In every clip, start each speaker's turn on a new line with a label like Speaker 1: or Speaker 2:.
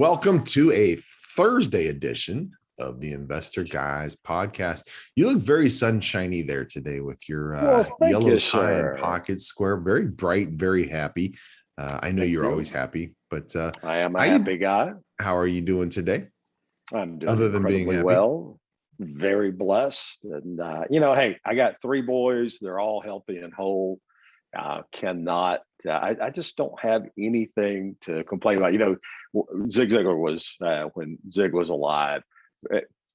Speaker 1: Welcome to a Thursday edition of the Investor Guys podcast. You look very sunshiny there today with your
Speaker 2: Thank
Speaker 1: yellow
Speaker 2: you,
Speaker 1: tie and
Speaker 2: sir.
Speaker 1: pocket square. Very bright, very happy. I know
Speaker 2: Thank
Speaker 1: you're
Speaker 2: you.
Speaker 1: always happy, but
Speaker 2: I am a happy guy.
Speaker 1: how are you doing today?
Speaker 2: I'm doing
Speaker 1: Other than being
Speaker 2: incredibly
Speaker 1: happy?
Speaker 2: well, very blessed. And, hey, I got three boys. They're all healthy and whole. I just don't have anything to complain about. Zig Ziglar was, when Zig was alive,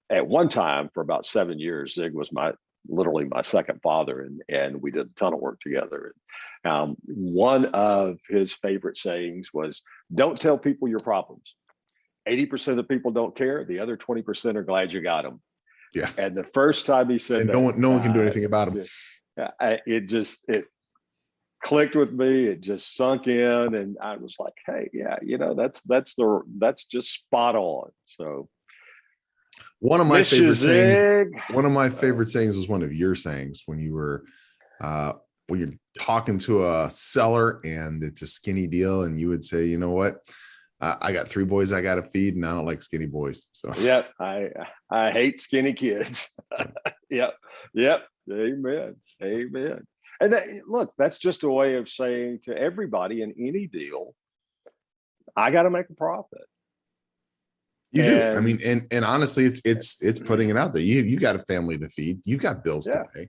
Speaker 2: at one time for about 7 years, Zig was literally my second father, and we did a ton of work together. One of his favorite sayings was, "Don't tell people your problems. 80% of people don't care. The other 20% are glad you got them."
Speaker 1: Yeah.
Speaker 2: And the first time he said
Speaker 1: And
Speaker 2: that,
Speaker 1: no one can do anything about them.
Speaker 2: it clicked with me. It just sunk in, and I was like, "Hey, yeah, that's just spot on." So
Speaker 1: One of my
Speaker 2: miss you,
Speaker 1: favorite sayings,
Speaker 2: Zig.
Speaker 1: one of my favorite sayings was one of your sayings when you were when you're talking to a seller and it's a skinny deal, and you would say, you know what? I got three boys I got to feed, and I don't like skinny boys. So
Speaker 2: Yep, I hate skinny kids. Yep. Amen. And look, that's just a way of saying to everybody in any deal, I got to make a profit.
Speaker 1: you do. I mean, and honestly, it's putting it out there. You got a family to feed, you got bills to pay,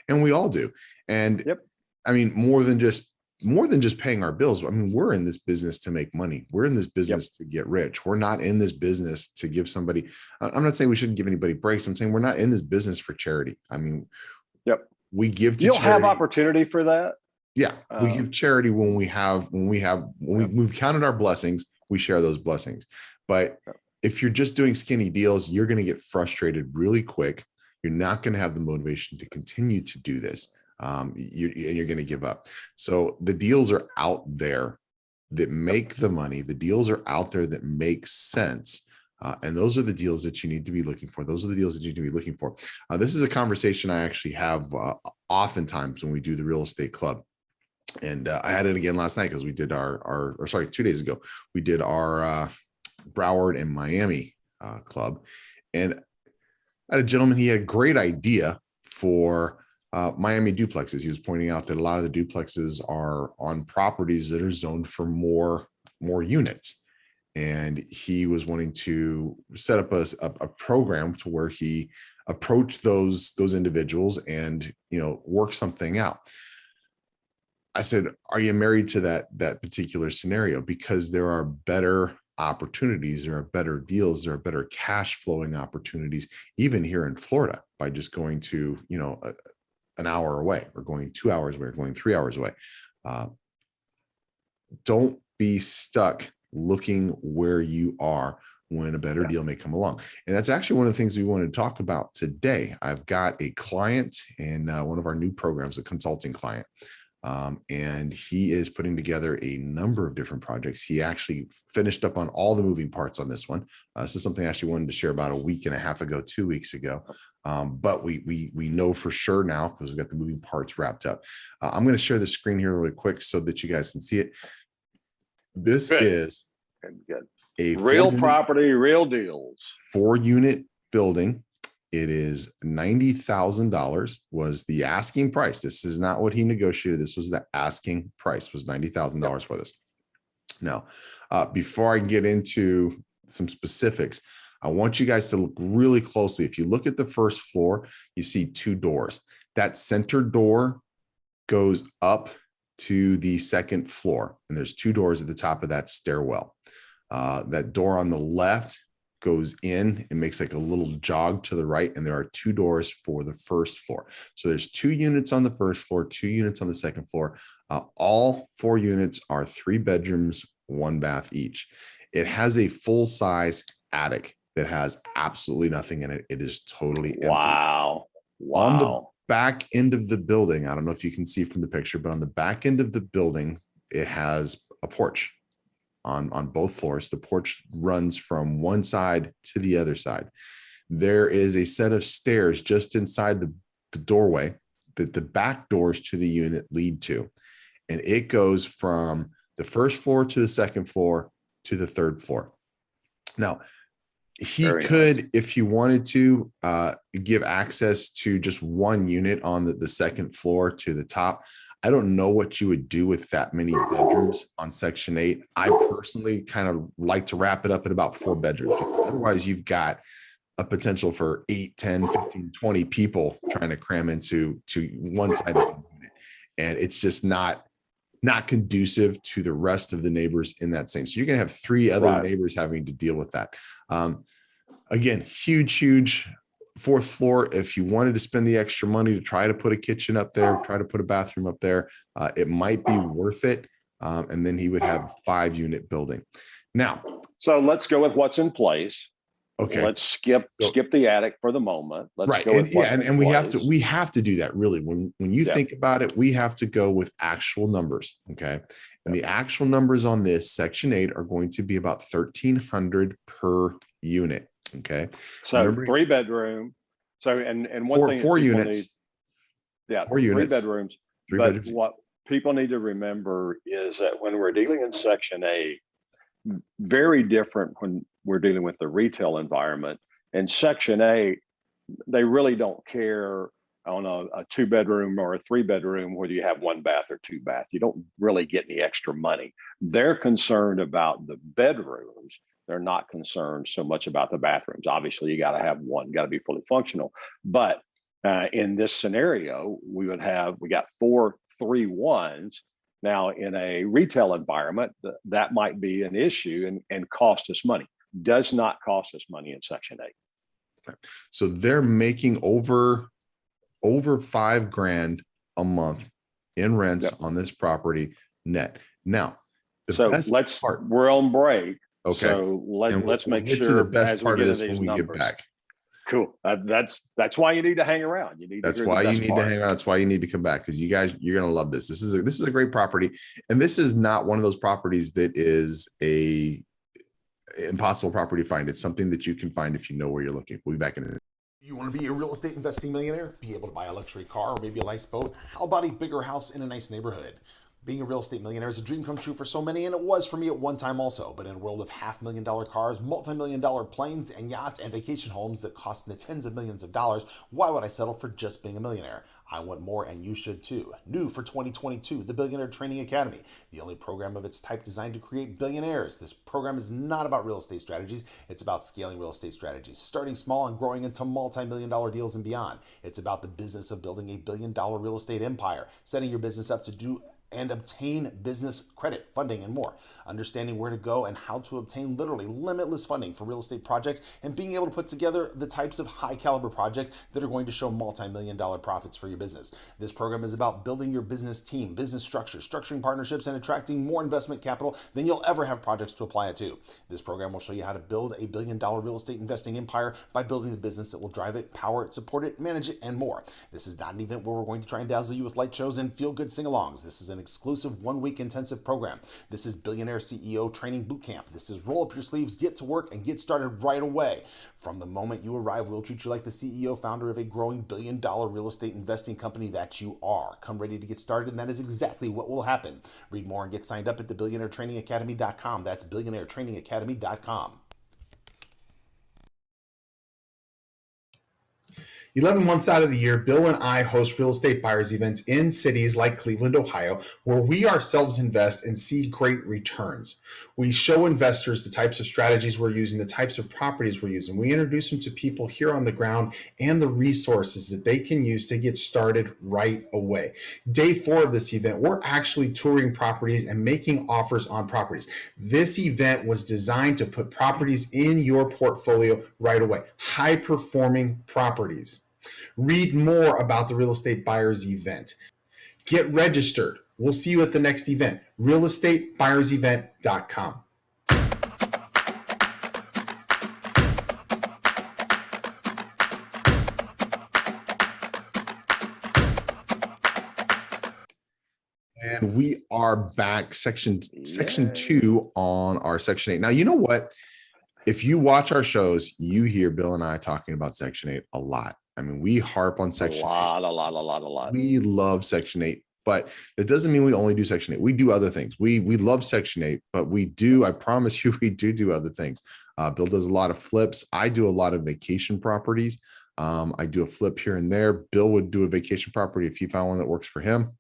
Speaker 1: and we all do. And I mean, more than just paying our bills. I mean, we're in this business to make money. We're in this business to get rich. We're not in this business to give somebody. I'm not saying we shouldn't give anybody breaks. I'm saying we're not in this business for charity. I mean, we give to
Speaker 2: You'll
Speaker 1: charity.
Speaker 2: have opportunity for that.
Speaker 1: Yeah, we give charity when we've counted our blessings, we share those blessings. But if you're just doing skinny deals, you're going to get frustrated really quick. You're not going to have the motivation to continue to do this. You're going to give up. So the deals are out there that make the money. The deals are out there that make sense. And those are the deals that you need to be looking for. Those are the deals that you need to be looking for. This is a conversation I actually have oftentimes when we do the real estate club. And I had it again last night because we did 2 days ago, we did our Broward and Miami club. And I had a gentleman, he had a great idea for Miami duplexes. He was pointing out that a lot of the duplexes are on properties that are zoned for more units. And he was wanting to set up a program to where he approached those individuals and, work something out. I said, are you married to that particular scenario? Because there are better opportunities, there are better deals, there are better cash flowing opportunities, even here in Florida, by just going to, an hour away, or going 2 hours away, or going 3 hours away. Don't be stuck looking where you are when a better deal may come along. And that's actually one of the things we wanted to talk about today. I've got a client in one of our new programs, a consulting client. And he is putting together a number of different projects. He actually finished up on all the moving parts on this one. This is something I actually wanted to share about a week and a half ago, 2 weeks ago. But we know for sure now because we've got the moving parts wrapped up. I'm going to share the screen here really quick so that you guys can see it. This is
Speaker 2: a real property, real deals.
Speaker 1: 4-unit building. It is $90,000 was the asking price. This is not what he negotiated. This was the asking price, was $90,000 for this. Now, before I get into some specifics, I want you guys to look really closely. If you look at the first floor, you see 2 doors. That center door goes up to the second floor, and there's 2 doors at the top of that stairwell. That door on the left goes in and makes like a little jog to the right, and there are 2 doors for the first floor. So there's 2 units on the first floor, 2 units on the second floor. All 4 units are 3 bedrooms, 1 bath each. It has a full-size attic that has absolutely nothing in it. It is totally empty.
Speaker 2: Wow.
Speaker 1: On the back end of the building, I don't know if you can see from the picture, but on the back end of the building, it has a porch. On both floors. The porch runs from one side to the other side. There is a set of stairs just inside the doorway that the back doors to the unit lead to. And it goes from the first floor to the second floor to the third floor. Now, he
Speaker 2: Very nice.
Speaker 1: could, if he wanted to, give access to just one unit on the second floor to the top. I don't know what you would do with that many bedrooms on Section 8. I personally kind of like to wrap it up at about 4 bedrooms. Otherwise, you've got a potential for 8, 10, 15, 20 people trying to cram into one side of the unit. And it's just not conducive to the rest of the neighbors in that same. So you're going to have 3 other neighbors having to deal with that. Again, huge 4th floor. If you wanted to spend the extra money to try to put a kitchen up there, try to put a bathroom up there, it might be worth it. And then he would have 5-unit building. Now,
Speaker 2: so let's go with what's in place.
Speaker 1: Okay.
Speaker 2: Let's skip the attic for the moment. Let's go with
Speaker 1: and we have to do that really. When you think about it, we have to go with actual numbers. Okay. And the actual numbers on this Section 8 are going to be about $1,300 per unit. Okay.
Speaker 2: So remember, 3 bedroom. So and one thing,
Speaker 1: 4 units.
Speaker 2: 4 units. 3 bedrooms. But what people need to remember is that when we're dealing in Section 8, very different when we're dealing with the retail environment. In Section 8, they really don't care on a 2-bedroom or a 3-bedroom whether you have 1 bath or 2 bath. You don't really get any extra money. They're concerned about the bedrooms. They're not concerned so much about the bathrooms. Obviously, you got to have one, got to be fully functional. But in this scenario, we got 4 3-1s. Now, in a retail environment, that might be an issue and cost us money. Does not cost us money in Section 8.
Speaker 1: So they're making over $5,000 a month in rents on this property net. Now,
Speaker 2: we're on break.
Speaker 1: Okay.
Speaker 2: So let's make
Speaker 1: sure
Speaker 2: to
Speaker 1: the best part of this when we get back.
Speaker 2: Cool. That's why you need to hang around.
Speaker 1: That's why you need to hang around. That's why you need to come back, because you're going to love this. This is a great property. And this is not one of those properties that is a impossible property to find. It's something that you can find if you know where you're looking. We'll be back in a minute.
Speaker 3: You want to be a real estate investing millionaire? Be able to buy a luxury car or maybe a nice boat? How about a bigger house in a nice neighborhood? Being a real estate millionaire is a dream come true for so many, and it was for me at one time also. But in a world of $500,000 cars, multi-million-dollar planes, and yachts, and vacation homes that cost in the tens of millions of dollars, why would I settle for just being a millionaire? I want more, and you should too. New for 2022, the Billionaire Training Academy, the only program of its type designed to create billionaires. This program is not about real estate strategies. It's about scaling real estate strategies, starting small and growing into multi-million-dollar deals and beyond. It's about the business of building a billion-dollar real estate empire, setting your business up to do and obtain business credit, funding, and more. Understanding where to go and how to obtain literally limitless funding for real estate projects, and being able to put together the types of high caliber projects that are going to show multi-million-dollar profits for your business. This program is about building your business team, business structure, structuring partnerships, and attracting more investment capital than you'll ever have projects to apply it to. This program will show you how to build a billion-dollar real estate investing empire by building the business that will drive it, power it, support it, manage it, and more. This is not an event where we're going to try and dazzle you with light shows and feel-good sing-alongs. This is an exclusive 1-week intensive program. This is Billionaire CEO Training Bootcamp. This is roll up your sleeves, get to work, and get started right away. From the moment you arrive, we'll treat you like the CEO founder of a growing billion-dollar real estate investing company that you are. Come ready to get started, and that is exactly what will happen. Read more and get signed up at the billionairetrainingacademy.com. That's billionairetrainingacademy.com.
Speaker 4: 11 months out of the year, Bill and I host real estate buyers events in cities like Cleveland, Ohio, where we ourselves invest and see great returns. We show investors the types of strategies we're using, the types of properties we're using. We introduce them to people here on the ground and the resources that they can use to get started right away. Day 4 of this event, we're actually touring properties and making offers on properties. This event was designed to put properties in your portfolio right away, high-performing properties. Read more about the Real Estate Buyers event. Get registered. We'll see you at the next event, realestatebuyersevent.com.
Speaker 1: And we are back, section 2 on our Section 8. Now, you know what? If you watch our shows, you hear Bill and I talking about Section 8 a lot. I mean, we harp on Section 8.
Speaker 2: A lot.
Speaker 1: We love Section 8, but it doesn't mean we only do Section 8. We do other things. We love Section 8, but we do, I promise you, we do other things. Bill does a lot of flips. I do a lot of vacation properties. I do a flip here and there. Bill would do a vacation property if he found one that works for him.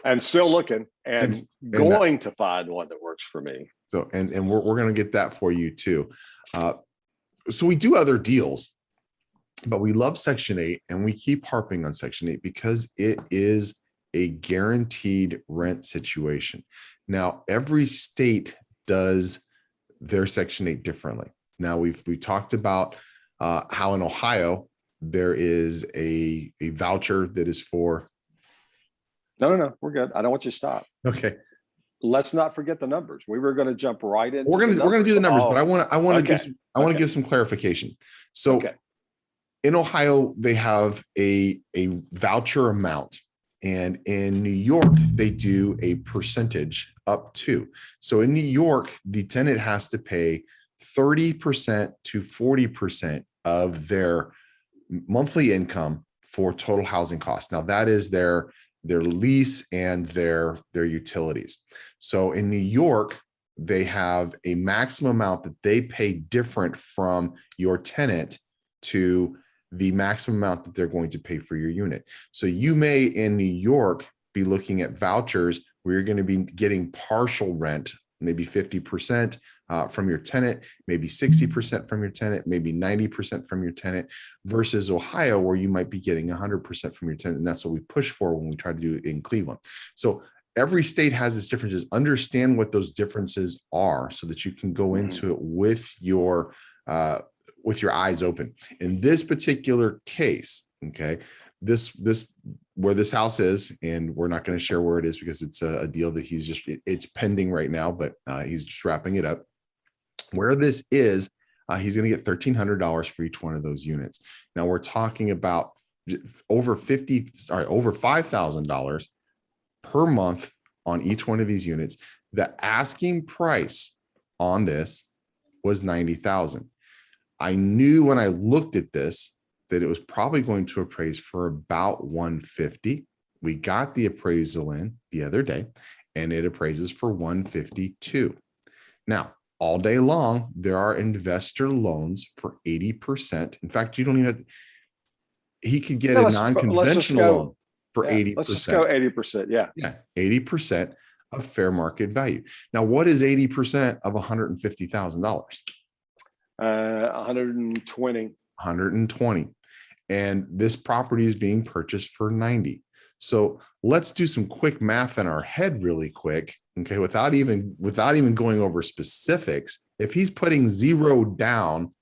Speaker 2: And still looking and
Speaker 1: and
Speaker 2: going to find one that works for me.
Speaker 1: So, and we're going to get that for you too. So we do other deals, but we love Section 8 and we keep harping on Section 8 because it is a guaranteed rent situation. Now, every state does their Section 8 differently. Now we talked about how in Ohio, there is a voucher that is for.
Speaker 2: No, we're good. I don't want you to stop.
Speaker 1: Okay.
Speaker 2: Let's not forget the numbers. We were going to jump right in.
Speaker 1: We're going to do the numbers, but I want to give some clarification. So in Ohio, they have a voucher amount, and in New York, they do a percentage up to. So in New York, the tenant has to pay 30% to 40% of their monthly income for total housing costs. Now that is their lease and their utilities. So in New York, they have a maximum amount that they pay different from your tenant to the maximum amount that they're going to pay for your unit. So you may in New York be looking at vouchers where you're going to be getting partial rent, maybe 50% from your tenant, maybe 60% from your tenant, maybe 90% from your tenant, versus Ohio, where you might be getting 100% from your tenant. And that's what we push for when we try to do it in Cleveland. So every state has its differences. Understand what those differences are so that you can go into it with your eyes open. In this particular case, okay, this where this house is, and we're not going to share where it is because it's a deal that it's pending right now, but he's just wrapping it up. Where this is, he's going to get $1,300 for each one of those units. Now we're talking about over $5,000 per month on each one of these units. The asking price on this was $90,000. I knew when I looked at this that it was probably going to appraise for about $150. We got the appraisal in the other day, and it appraises for $152. Now, all day long, there are investor loans for 80%. In fact, you don't even have, he could get a non-conventional loan for 80%.
Speaker 2: Let's just go 80%. Yeah.
Speaker 1: Yeah. 80% of fair market value. Now, what is 80% of $150,000?
Speaker 2: 120.
Speaker 1: 120. And this property is being purchased for 90. So let's do some quick math in our head really quick. Okay. Without even going over specifics, if he's putting zero down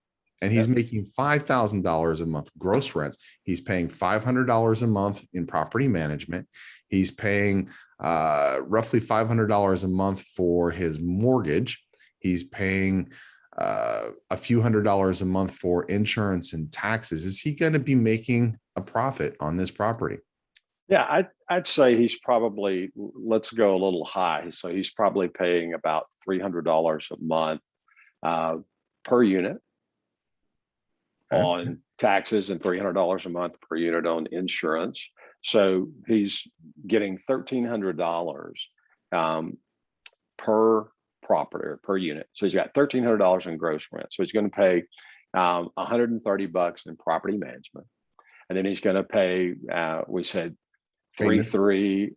Speaker 1: and he's making $5,000 a month gross rents, he's paying $500 a month in property management. He's paying roughly $500 a month for his mortgage. He's paying a few $100s a month for insurance and taxes. Is he going to be making a profit on this property?
Speaker 2: Yeah, I'd say he's probably, let's go a little high. So he's probably paying about $300 a month per unit on taxes and $300 a month per unit on insurance. So he's getting $1,300 per property or per unit. So he's got $1,300 in gross rent. So he's going to pay $130 in property management. And then he's going to pay, we said 3.3,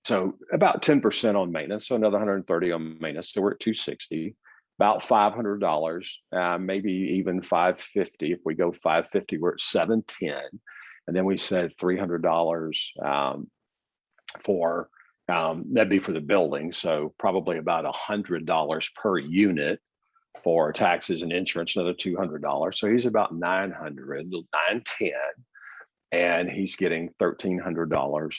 Speaker 2: so about 10% on maintenance. So another 130 on maintenance. So we're at 260, about $500, maybe even 550. If we go 550, we're at 710. And then we said $300 for, that'd be for the building. So probably about $100 per unit for taxes and insurance, another $200. So he's about 910, and he's getting $1,300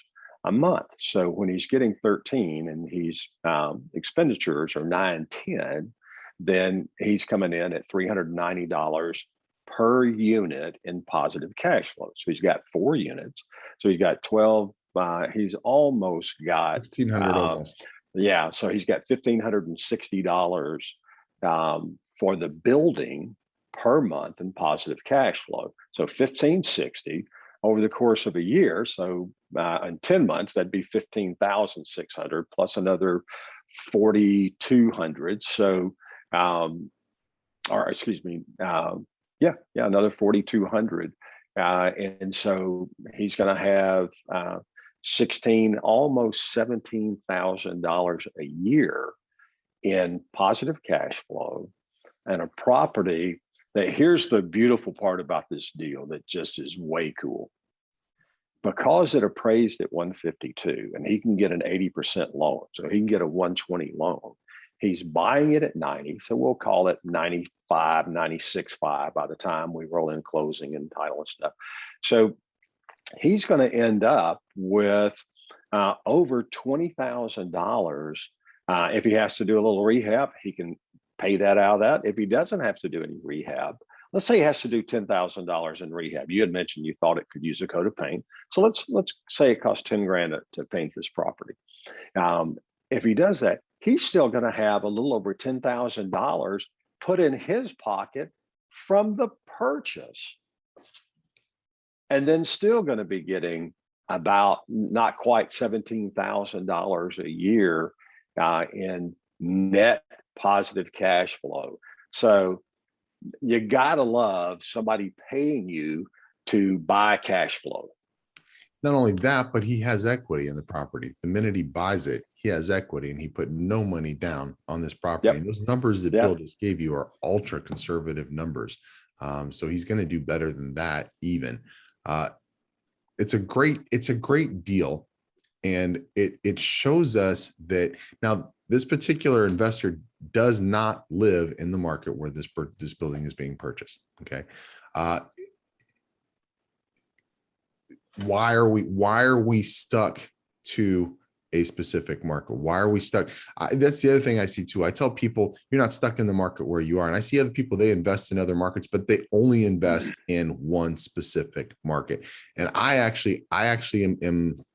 Speaker 2: a month. So when he's getting 13 and he's expenditures are 910, then he's coming in at $390 per unit in positive cash flow. So he's got 4 units. So he's got 12. He's almost got
Speaker 1: 1,600 almost.
Speaker 2: Yeah. So he's got $1,560 for the building per month in positive cash flow. So $1,560 over the course of a year. So in 10 months, that'd be $15,600 plus another $4,200. So or excuse me, another 4,200. And so he's going to have almost $17,000 a year in positive cash flow, and a property that, here's the beautiful part about this deal that just is way cool. Because it appraised at 152 and he can get an 80% loan, so he can get a 120 loan. He's buying it at 90, so we'll call it 95, 96.5 by the time we roll in closing and title and stuff. So he's going to end up with over $20,000. If he has to do a little rehab, he can pay that out of that. If he doesn't have to do any rehab, let's say he has to do $10,000 in rehab. You had mentioned you thought it could use a coat of paint. So let's say it costs 10 grand to paint this property. If he does that, he's still going to have a little over $10,000 put in his pocket from the purchase, and then still going to be getting about not quite $17,000 a year in net positive cash flow. So you gotta love somebody paying you to buy cash flow.
Speaker 1: Not only that, but he has equity in the property. The minute he buys it, he has equity, and he put no money down on this property.
Speaker 2: Yep.
Speaker 1: And those numbers that
Speaker 2: Yep.
Speaker 1: Bill just gave you are ultra conservative numbers. So he's going to do better than that even. It's a great deal. And it shows us that now this particular investor does not live in the market where this building is being purchased. Okay. Why are we stuck to a specific market? Why are we stuck? That's the other thing I see too. I tell people, you're not stuck in the market where you are. And I see other people, they invest in other markets, but they only invest in one specific market. And I actually am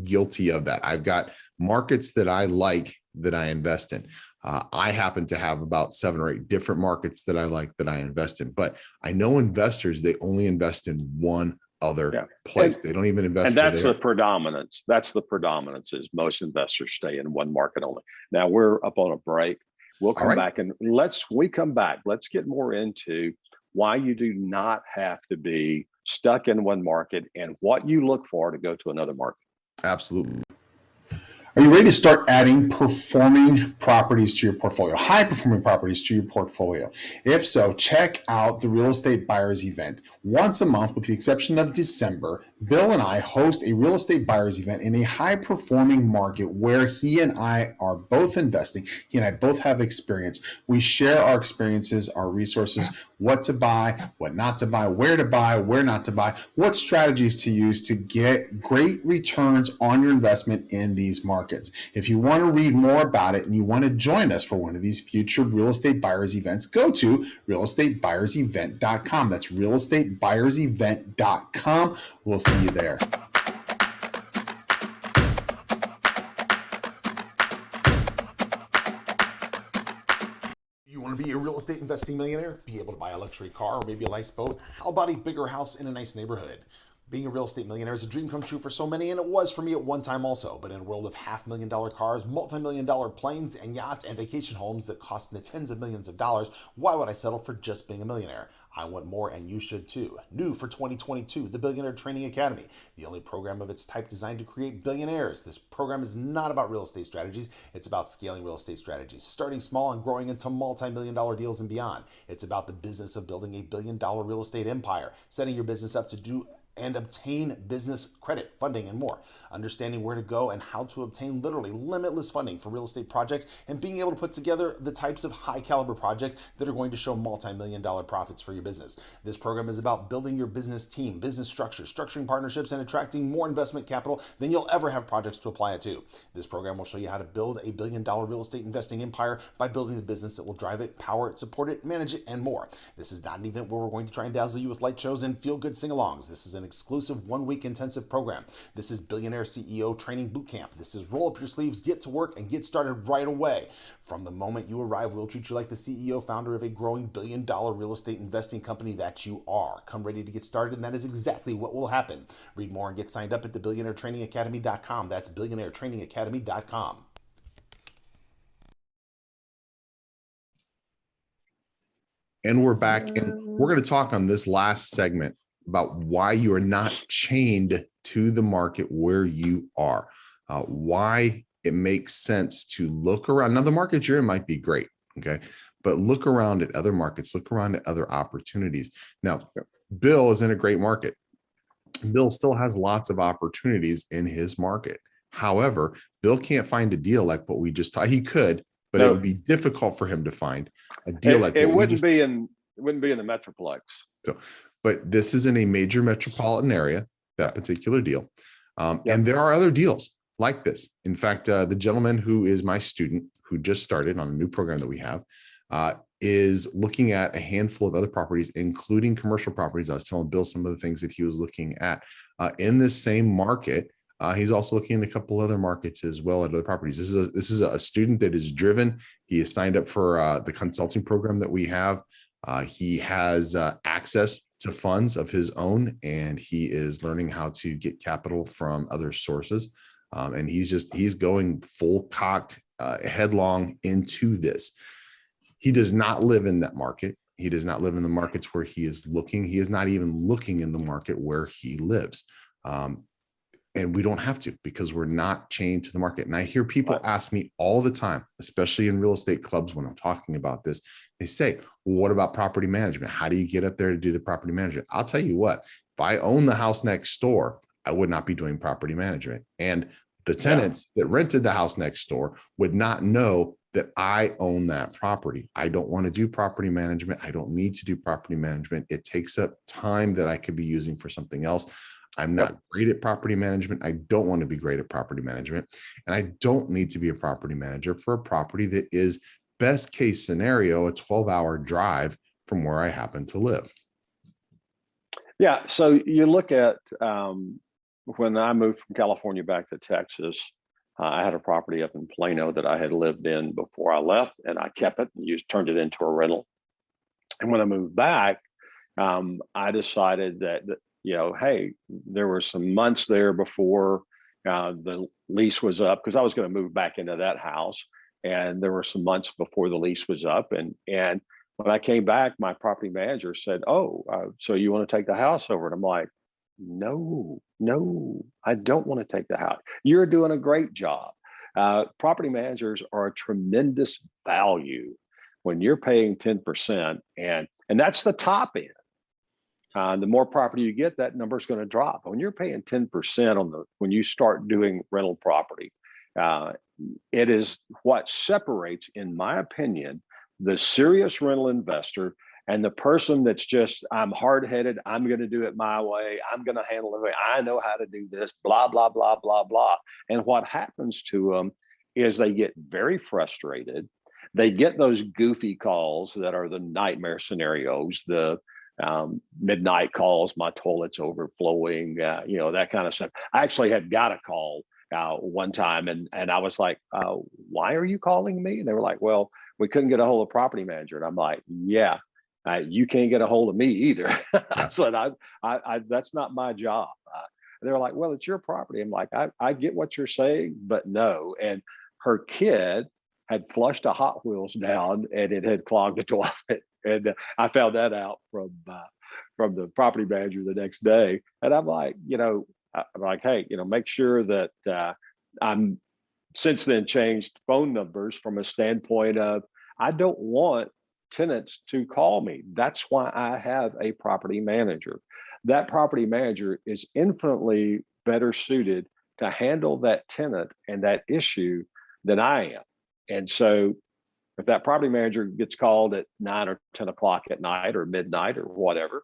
Speaker 1: guilty of that. I've got markets that I like that I invest in. I happen to have about 7 or 8 different markets that I like that I invest in, but I know investors, they only invest in one other place. They don't even invest.
Speaker 2: And that's the predominance. That's the predominance, is most investors stay in one market only. Now we're up on a break. We'll come back, and let's get more into why you do not have to be stuck in one market and what you look for to go to another market.
Speaker 1: Absolutely.
Speaker 4: Are you ready to start adding performing properties to your portfolio, high performing properties to your portfolio? If so, check out the Real Estate Buyers Event. Once a month, with the exception of December, Bill and I host a real estate buyers event in a high performing market where he and I are both investing. He and I both have experience. We share our experiences, our resources, what to buy, what not to buy, where not to buy, what strategies to use to get great returns on your investment in these markets. If you want to read more about it and you want to join us for one of these future real estate buyers events, go to realestatebuyerevent.com. That's realestatebuyerevent.com. We'll see you there.
Speaker 3: You want to be a real estate investing millionaire? Be able to buy a luxury car or maybe a nice boat? How about a bigger house in a nice neighborhood? Being a real estate millionaire is a dream come true for so many, and it was for me at one time also. But in a world of $500,000 cars, multi-million-dollar planes, and yachts, and vacation homes that cost in the tens of millions of dollars, why would I settle for just being a millionaire? I want more, and you should too. New for 2022, the Billionaire Training Academy, the only program of its type designed to create billionaires. This program is not about real estate strategies. It's about scaling real estate strategies, starting small and growing into multi-million-dollar deals and beyond. It's about the business of building a billion-dollar real estate empire, setting your business up to do and obtain business credit, funding, and more. Understanding where to go and how to obtain literally limitless funding for real estate projects, and being able to put together the types of high caliber projects that are going to show multi-million-dollar profits for your business. This program is about building your business team, business structure, structuring partnerships, and attracting more investment capital than you'll ever have projects to apply it to. This program will show you how to build a billion-dollar real estate investing empire by building the business that will drive it, power it, support it, manage it, and more. This is not an event where we're going to try and dazzle you with light shows and feel-good sing-alongs. This is an exclusive 1-week intensive program. This is Billionaire CEO Training Bootcamp. This is roll up your sleeves, get to work, and get started right away. From the moment you arrive, we'll treat you like the CEO founder of a growing billion-dollar real estate investing company that you are. Come ready to get started, and that is exactly what will happen. Read more and get signed up at the billionairetrainingacademy.com. That's billionairetrainingacademy.com.
Speaker 1: And we're back, and we're going to talk on this last segment about why you are not chained to the market where you are, why it makes sense to look around. Now, the market you're in might be great, okay? But look around at other markets, look around at other opportunities. Now, Bill is in a great market. Bill still has lots of opportunities in his market. However, Bill can't find a deal like what we just talked. He could, but it would be difficult for him to find a deal like
Speaker 2: it
Speaker 1: what we
Speaker 2: wouldn't
Speaker 1: just.
Speaker 2: be in it wouldn't be in the Metroplex.
Speaker 1: So, but this is in a major metropolitan area, that particular deal. And there are other deals like this. In fact, the gentleman who is my student who just started on a new program that we have is looking at a handful of other properties, including commercial properties. I was telling Bill some of the things that he was looking at in this same market. He's also looking at a couple other markets as well at other properties. This is a student that is driven. He is signed up for the consulting program that we have. He has access to funds of his own, and he is learning how to get capital from other sources. And he's going full cocked, headlong into this. He does not live in that market. He does not live in the markets where he is looking. He is not even looking in the market where he lives. And we don't have to, because we're not chained to the market. And I hear people ask me all the time, especially in real estate clubs, when I'm talking about this, they say, well, what about property management? How do you get up there to do the property management? I'll tell you what, if I own the house next door, I would not be doing property management. And the tenants that rented the house next door would not know that I own that property. I don't want to do property management. I don't need to do property management. It takes up time that I could be using for something else. I'm not great at property management. I don't want to be great at property management. And I don't need to be a property manager for a property that is, best case scenario, a 12-hour drive from where I happen to live.
Speaker 2: Yeah. So you look at when I moved from California back to Texas, I had a property up in Plano that I had lived in before I left, and I kept it and turned it into a rental. And when I moved back, I decided that, hey, there were some months there before the lease was up, because I was going to move back into that house. And there were some months before the lease was up. And when I came back, my property manager said, so you want to take the house over? And I'm like, no, I don't want to take the house. You're doing a great job. Property managers are a tremendous value when you're paying 10%, and that's the top end. The more property you get, that number is going to drop. When you're paying 10% when you start doing rental property, it is what separates, in my opinion, the serious rental investor and the person that's just, I'm hard-headed, I'm going to do it my way, I'm going to handle it, I know how to do this, blah, blah, blah, blah, blah. And what happens to them is they get very frustrated. They get those goofy calls that are the nightmare scenarios, the midnight calls, my toilet's overflowing, that kind of stuff. I actually had got a call one time, and I was like, why are you calling me? And they were like, well, we couldn't get a hold of property manager. And I'm like, yeah, you can't get a hold of me either. I said, I that's not my job. They were like, well, it's your property. I'm like, I get what you're saying, but no. And her kid had flushed a Hot Wheels down, and it had clogged the toilet. And I found that out from the property manager the next day. And I'm like, hey, make sure that I'm since then changed phone numbers from a standpoint of, I don't want tenants to call me. That's why I have a property manager. That property manager is infinitely better suited to handle that tenant and that issue than I am. And so if that property manager gets called at 9 or 10 o'clock at night or midnight or whatever,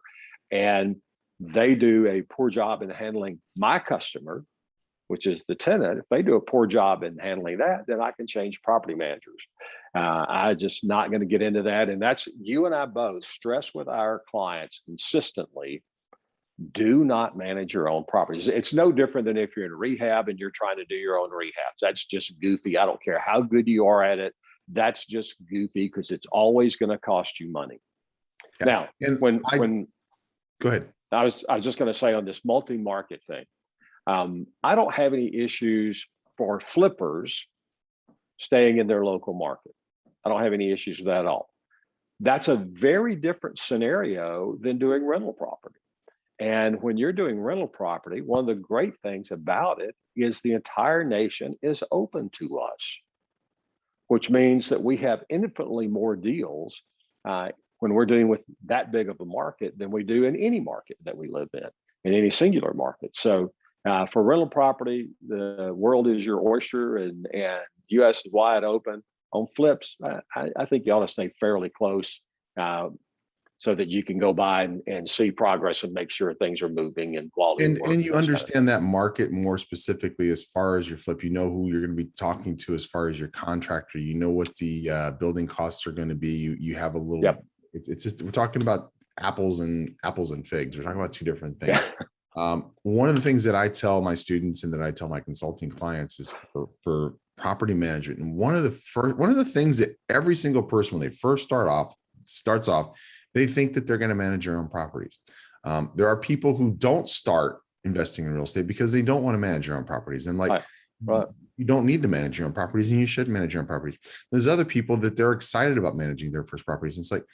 Speaker 2: and they do a poor job in handling my customer, which is the tenant, if they do a poor job in handling that, then I can change property managers. I'm just not going to get into that. And that's, you and I both stress with our clients consistently, do not manage your own properties. It's no different than if you're in rehab and you're trying to do your own rehabs. That's just goofy. I don't care how good you are at it. That's just goofy, because it's always going to cost you money. Yeah. Now, and when
Speaker 1: go ahead.
Speaker 2: I was just going to say on this multi-market thing, I don't have any issues for flippers staying in their local market. I don't have any issues with that at all. That's a very different scenario than doing rental property. And when you're doing rental property, one of the great things about it is the entire nation is open to us, which means that we have infinitely more deals when we're dealing with that big of a market than we do in any market that we live in any singular market. So for rental property, the world is your oyster, and U.S. is wide open. On flips, I think you ought to stay fairly close so that you can go by and see progress and make sure things are moving and quality.
Speaker 1: And you understand that market more specifically as far as your flip. You know who you're going to be talking to as far as your contractor. You know what the building costs are going to be. You have a little.
Speaker 2: Yep.
Speaker 1: It's just, we're talking about apples and figs. We're talking about two different things. One of the things that I tell my students and that I tell my consulting clients is for property management. And one of the things that every single person, when they first starts off, they think that they're going to manage their own properties. There are people who don't start investing in real estate because they don't want to manage their own properties. And like,
Speaker 2: right.
Speaker 1: You don't need to manage your own properties, and you should manage your own properties. There's other people that they're excited about managing their first properties. And it's like,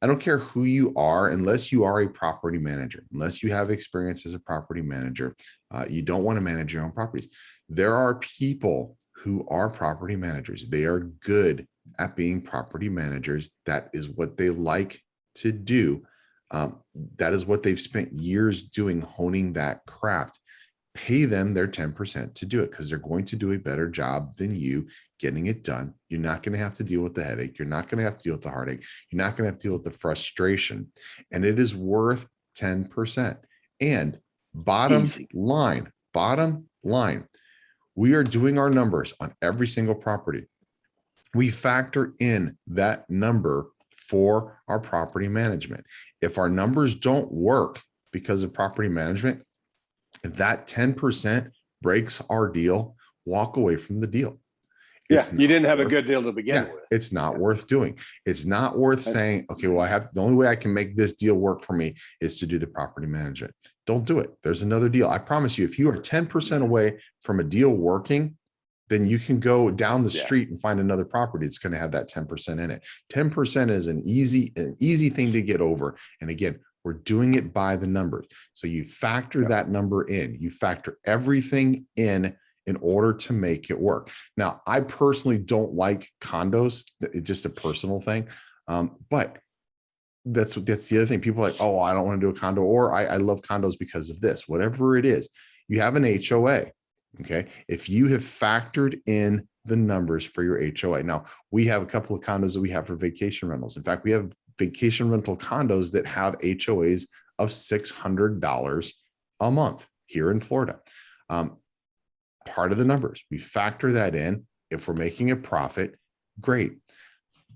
Speaker 1: I don't care who you are, unless you are a property manager, unless you have experience as a property manager, you don't want to manage your own properties. There are people who are property managers. They are good at being property managers. That is what they like to do. That is what they've spent years doing, honing that craft. Pay them their 10% to do it, because they're going to do a better job than you getting it done. You're not going to have to deal with the headache. You're not going to have to deal with the heartache. You're not going to have to deal with the frustration. And it is worth 10%. And bottom line, we are doing our numbers on every single property. We factor in that number for our property management. If our numbers don't work because of property management, if that 10% breaks our deal, walk away from the deal.
Speaker 2: You didn't have a good deal to begin with.
Speaker 1: It's not worth doing. It's not worth saying, okay, well, the only way I can make this deal work for me is to do the property management. Don't do it. There's another deal. I promise you, if you are 10% away from a deal working, then you can go down the street and find another property that's going to have that 10% in it. 10% is an easy thing to get over. And again, we're doing it by the numbers. So you factor that number in, you factor everything in order to make it work. Now, I personally don't like condos. It's just a personal thing. But that's the other thing. People are like, oh, I don't want to do a condo, or I love condos because of this. Whatever it is, you have an HOA. Okay. If you have factored in the numbers for your HOA. Now, we have a couple of condos that we have for vacation rentals. In fact, we have vacation rental condos that have HOAs of $600 a month here in Florida. Part of the numbers, we factor that in. If we're making a profit, great.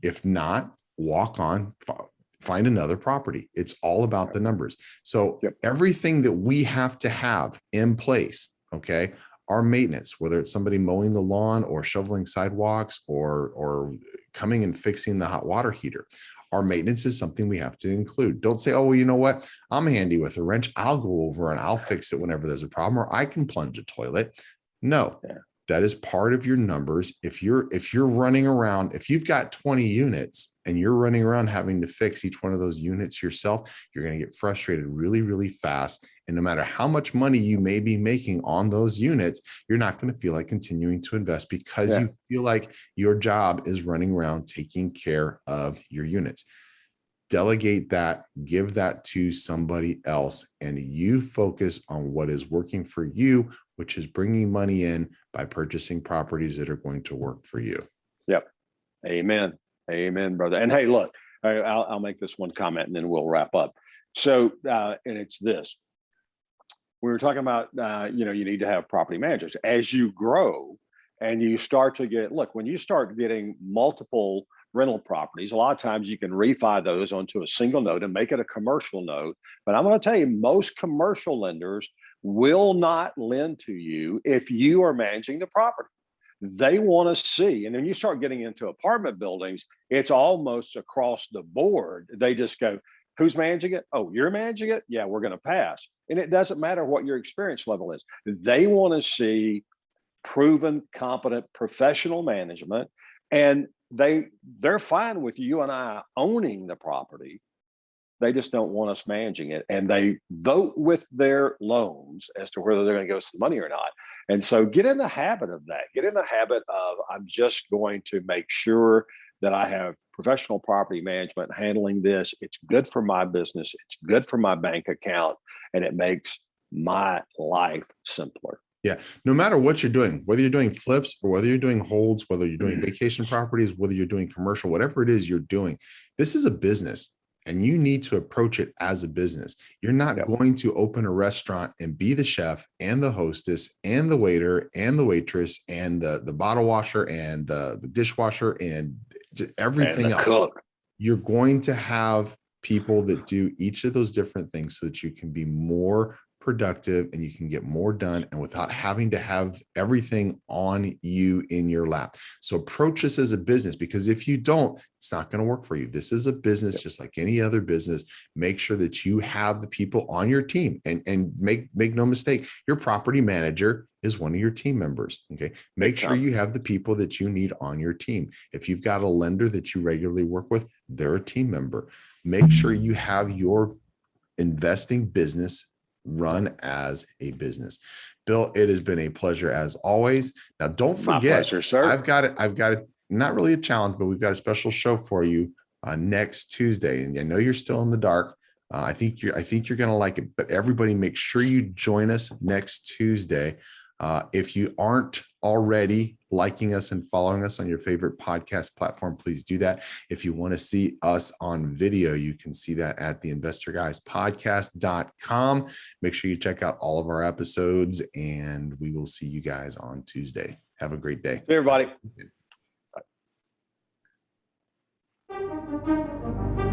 Speaker 1: If not, walk on, find another property. It's all about the numbers. So everything that we have to have in place, okay, our maintenance, whether it's somebody mowing the lawn or shoveling sidewalks or coming and fixing the hot water heater, our maintenance is something we have to include. Don't say, oh, well, you know what? I'm handy with a wrench. I'll go over and I'll fix it whenever there's a problem, or I can plunge a toilet. No, that is part of your numbers. If you're running around, if you've got 20 units and you're running around having to fix each one of those units yourself, you're going to get frustrated really, really fast. And no matter how much money you may be making on those units, you're not going to feel like continuing to invest because you feel like your job is running around taking care of your units. Delegate that, give that to somebody else, and you focus on what is working for you, which is bringing money in by purchasing properties that are going to work for you.
Speaker 2: Yep. Amen. Amen, brother. And hey, look, I'll make this one comment and then we'll wrap up. So, and it's this. We were talking about, you need to have property managers. As you grow and you start to get, when you start getting multiple rental properties, a lot of times you can refi those onto a single note and make it a commercial note. But I'm going to tell you, most commercial lenders will not lend to you if you are managing the property. They want to see, and then you start getting into apartment buildings, it's almost across the board. They just go, who's managing it? Oh, you're managing it? Yeah, we're going to pass. And it doesn't matter what your experience level is. They want to see proven, competent, professional management. And they're fine with you and I owning the property. They just don't want us managing it, and they vote with their loans as to whether they're going to give us the money or not. And so get in the habit of that. Get in the habit of, I'm just going to make sure that I have professional property management handling this. It's good for my business. It's good for my bank account, and it makes my life simpler.
Speaker 1: Yeah. No matter what you're doing, whether you're doing flips or whether you're doing holds, whether you're doing vacation properties, whether you're doing commercial, whatever it is you're doing, this is a business. And you need to approach it as a business. You're not going to open a restaurant and be the chef and the hostess and the waiter and the waitress and the bottle washer and the dishwasher and everything else.
Speaker 2: Cook.
Speaker 1: You're going to have people that do each of those different things so that you can be more productive and you can get more done, and without having to have everything on you in your lap. So approach this as a business, because if you don't, it's not going to work for you. This is a business just like any other business. Make sure that you have the people on your team, and make no mistake, your property manager is one of your team members. Okay. Make sure you have the people that you need on your team. If you've got a lender that you regularly work with, they're a team member. Make sure you have your investing business run as a business. Bill, it has been a pleasure as always. Now, don't forget,
Speaker 2: my pleasure, sir.
Speaker 1: I've got it. Not really a challenge, but we've got a special show for you next Tuesday. And I know you're still in the dark. I think you're going to like it, but everybody make sure you join us next Tuesday. If you aren't already liking us and following us on your favorite podcast platform, please do that. If you want to see us on video, you can see that at the investorguyspodcast.com. Make sure you check out all of our episodes, and we will see you guys on Tuesday. Have a great day.
Speaker 2: See everybody. Bye.